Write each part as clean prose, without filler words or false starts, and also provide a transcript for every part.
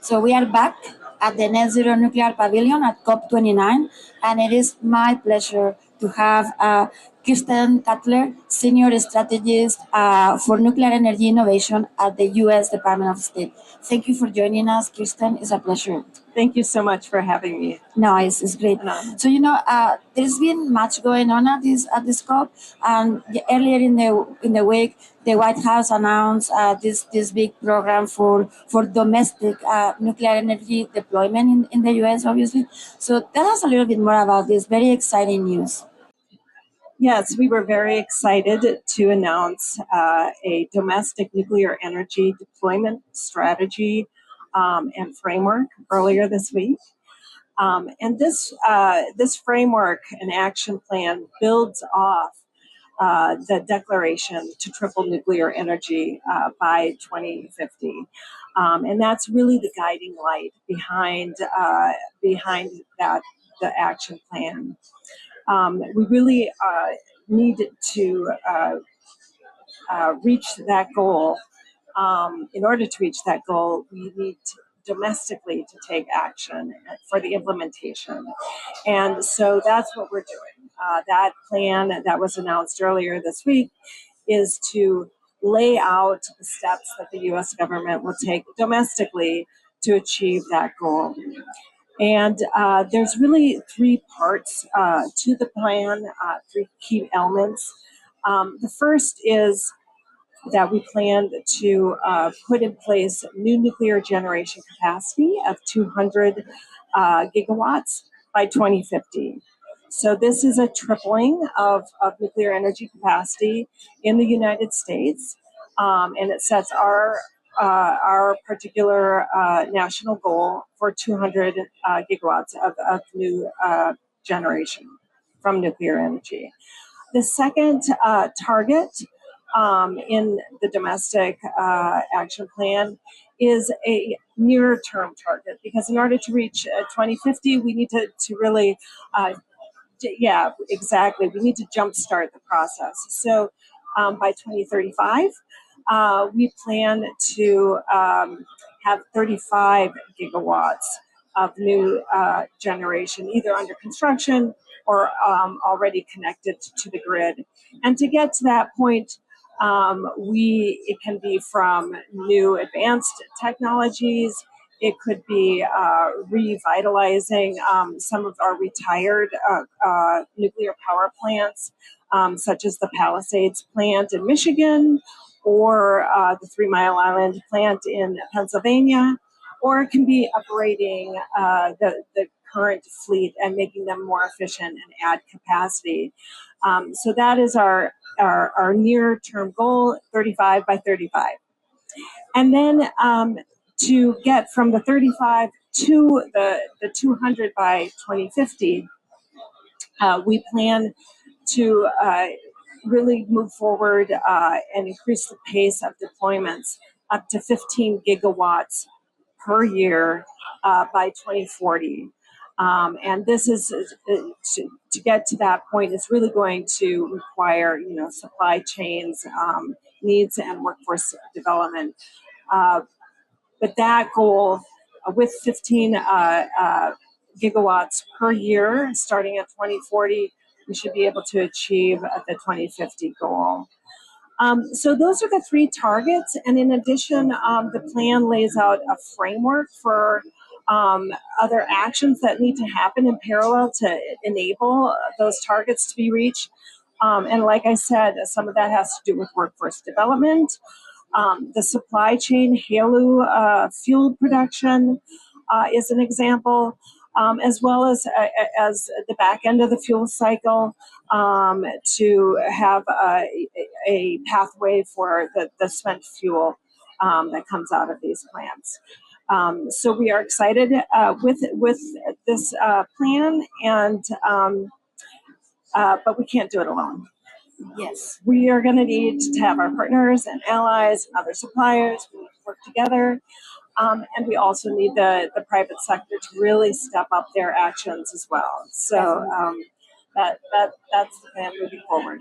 So we are back at the Net Zero Nuclear Pavilion at COP29, and it is my pleasure to have Kirsten Cutler, Senior Strategist for Nuclear Energy Innovation at the U.S. Department of State. Thank you for joining us, Kirsten. It's a pleasure. Thank you so much for having me. No, it's great. So there's been much going on at this COP, and earlier in the week, the White House announced this big program for domestic nuclear energy deployment in the U.S. Obviously. So tell us a little bit more about this very exciting news. Yes, we were very excited to announce a domestic nuclear energy deployment strategy and framework earlier this week. And this framework and action plan builds off the declaration to triple nuclear energy by 2050. And that's really the guiding light behind that the action plan. We really need to reach that goal. In order to reach that goal, we need domestically to take action for the implementation. And so that's what we're doing. That plan that was announced earlier this week is to lay out the steps that the U.S. government will take domestically to achieve that goal. And there's really three parts to the plan, three key elements. The first is that we plan to put in place new nuclear generation capacity of 200 gigawatts by 2050. So this is a tripling of nuclear energy capacity in the United States, and it sets our particular national goal for 200 gigawatts of new generation from nuclear energy. The second target in the domestic action plan is a near term target, because in order to reach 2050, we need to really, exactly, we need to jumpstart the process. So by 2035, we plan to have 35 gigawatts of new generation, either under construction or already connected to the grid. And to get to that point, it can be from new advanced technologies. It could be revitalizing some of our retired nuclear power plants, such as the Palisades plant in Michigan, or the 3 Mile Island plant in Pennsylvania, or it can be upgrading the current fleet and making them more efficient and add capacity. So that is our near-term goal, 35 by 35. And then to get from the 35 to the 200 by 2050, we plan to really move forward and increase the pace of deployments up to 15 gigawatts per year by 2040. And this is to get to that point, it's really going to require, supply chains needs and workforce development. But that goal, with 15 gigawatts per year, starting at 2040, we should be able to achieve the 2050 goal. So those are the three targets. And in addition, the plan lays out a framework for other actions that need to happen in parallel to enable those targets to be reached. And like I said, some of that has to do with workforce development, the supply chain, HALEU fuel production is an example, as well as the back end of the fuel cycle, to have a pathway for the spent fuel that comes out of these plants. So we are excited with this plan, and but we can't do it alone. Yes, we are going to need to have our partners and allies and other suppliers. We need to work together. And we also need the private sector to really step up their actions as well. So that's the plan moving forward.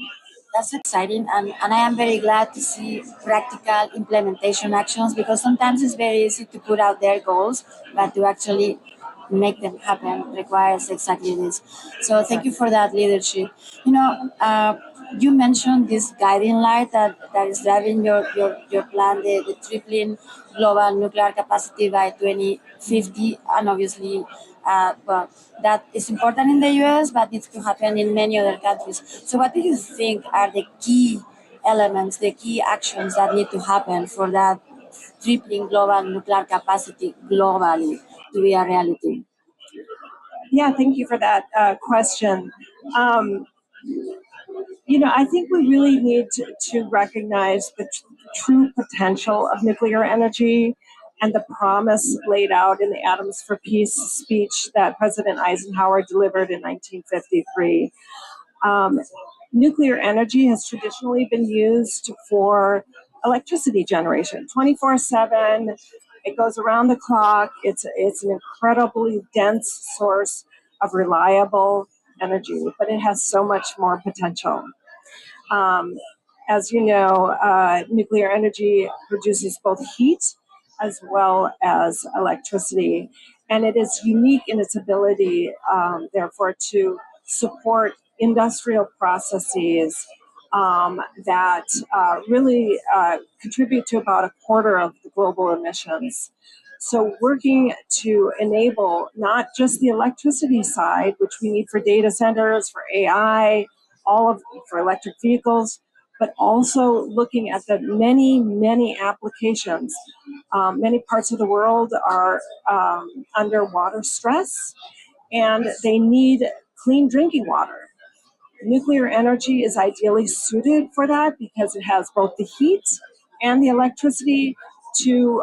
That's exciting, and I am very glad to see practical implementation actions, because sometimes it's very easy to put out their goals, but to actually make them happen requires exactly this. So thank you Exactly. for that leadership. You mentioned this guiding light that is driving your plan, the tripling global nuclear capacity by 2050, and obviously, well, that is important in the US, but needs to happen in many other countries. So, what do you think are the key elements, the key actions that need to happen for that tripling global nuclear capacity globally to be a reality? Yeah, thank you for that question. Um, I think we really need to recognize the true potential of nuclear energy and the promise laid out in the Atoms for Peace speech that President Eisenhower delivered in 1953. Um, Nuclear energy has traditionally been used for electricity generation 24/7. It goes around the clock. It's an incredibly dense source of reliable energy, but it has so much more potential. Um, as you know, nuclear energy produces both heat as well as electricity, and it is unique in its ability, therefore, to support industrial processes that really contribute to about a quarter of the global emissions. So, working to enable not just the electricity side, which we need for data centers, for AI, all of for electric vehicles, but also looking at the many, many applications. Many parts of the world are under water stress, and they need clean drinking water. Nuclear energy is ideally suited for that because it has both the heat and the electricity to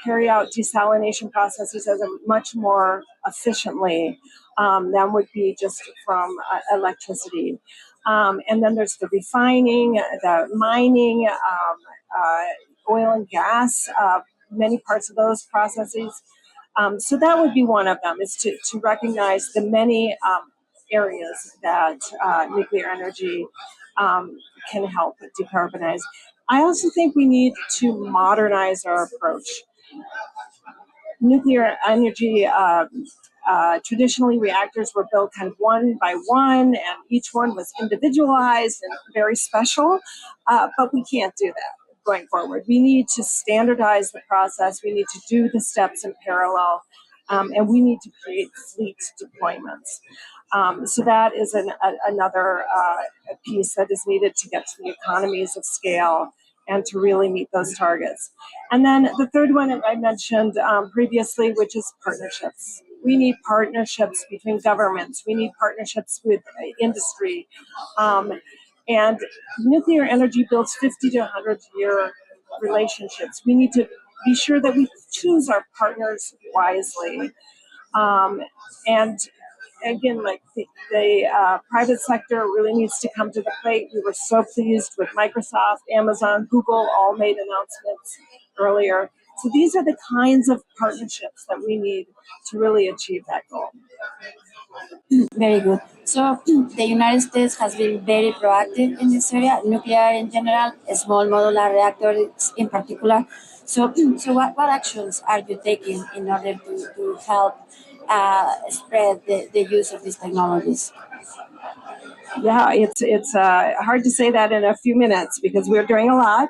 carry out desalination processes as a much more efficiently than would be just from electricity. And then there's the refining, the mining, oil and gas, many parts of those processes. So that would be one of them, is to recognize the many areas that nuclear energy can help decarbonize. I also think we need to modernize our approach. Nuclear energy, traditionally reactors were built kind of one by one, and each one was individualized and very special, but we can't do that going forward. We need to standardize the process, we need to do the steps in parallel, and we need to create fleet deployments. So that is another piece that is needed to get to the economies of scale and to really meet those targets. And then the third one that I mentioned previously, which is partnerships. We need partnerships between governments. We need partnerships with industry. And nuclear energy builds 50 to 100-year relationships. We need to be sure that we choose our partners wisely. Um, and again, like the private sector really needs to come to the plate. We were so pleased with Microsoft, Amazon, Google all made announcements earlier. So these are the kinds of partnerships that we need to really achieve that goal. Very good. So the United States has been very proactive in this area, nuclear in general, small modular reactors in particular. So what actions are you taking in order to help spread the use of these technologies? Yeah, it's hard to say that in a few minutes because we're doing a lot.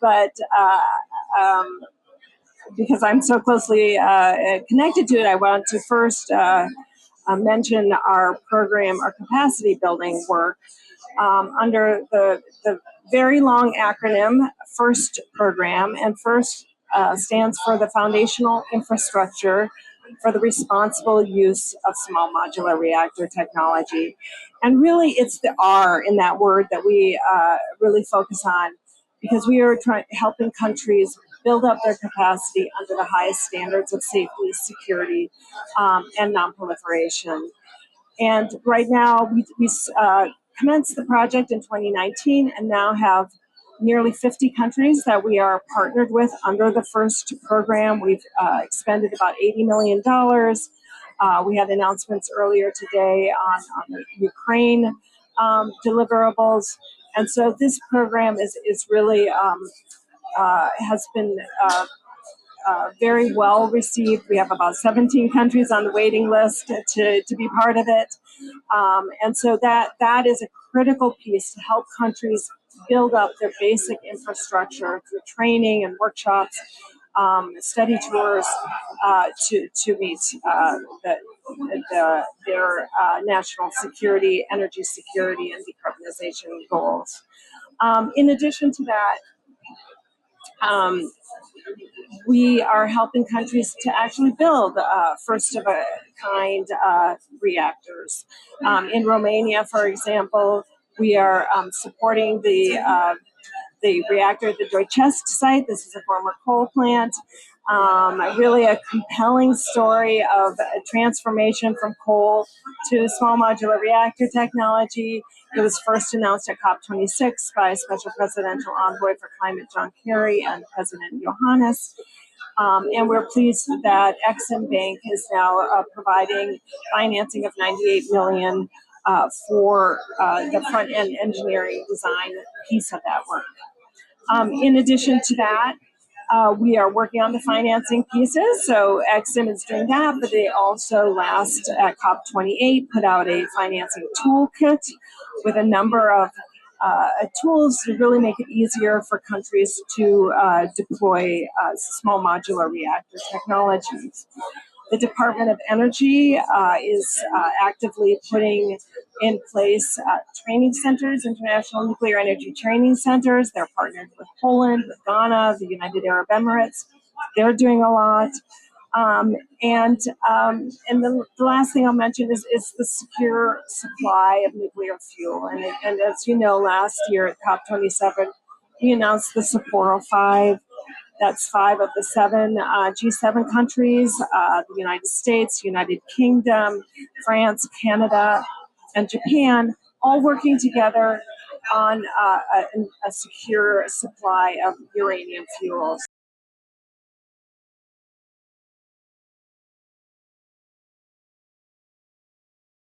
But because I'm so closely connected to it, I want to first mention our program, our capacity building work under the very long acronym FIRST program. And FIRST stands for the Foundational Infrastructure for the Responsible Use of Small Modular Reactor Technology. And really, it's the R in that word that we really focus on, because we are helping countries build up their capacity under the highest standards of safety, security, and nonproliferation. And right now, we commenced the project in 2019 and now have nearly 50 countries that we are partnered with under the FIRST program. We've expended about $80 million. We had announcements earlier today on the Ukraine deliverables. And so this program is really has been very well received. We have about 17 countries on the waiting list to be part of it. And so that is a critical piece to help countries build up their basic infrastructure through training and workshops, study tours to meet their national security, energy security, and decarbonization goals. In addition to that, we are helping countries to actually build first of a kind reactors. In Romania, for example, we are supporting the reactor at the Doicești site. This is a former coal plant. Really a compelling story of a transformation from coal to small modular reactor technology. It was first announced at COP26 by Special Presidential Envoy for Climate John Kerry and President Johannes. And we're pleased that Exim Bank is now providing financing of $98 million for the front-end engineering design piece of that work. In addition to that, we are working on the financing pieces. So Exim is doing that, but they also last at COP28 put out a financing toolkit with a number of tools to really make it easier for countries to deploy small modular reactor technologies. The Department of Energy is actively putting in place training centers, international nuclear energy training centers. They're partnered with Poland, with Ghana, the United Arab Emirates. They're doing a lot. And the last thing I'll mention is the secure supply of nuclear fuel. And as you know, last year at COP27, we announced the Sapporo 5. That's 5 of the 7 G7 countries, the United States, United Kingdom, France, Canada, and Japan, all working together on a secure supply of uranium fuels.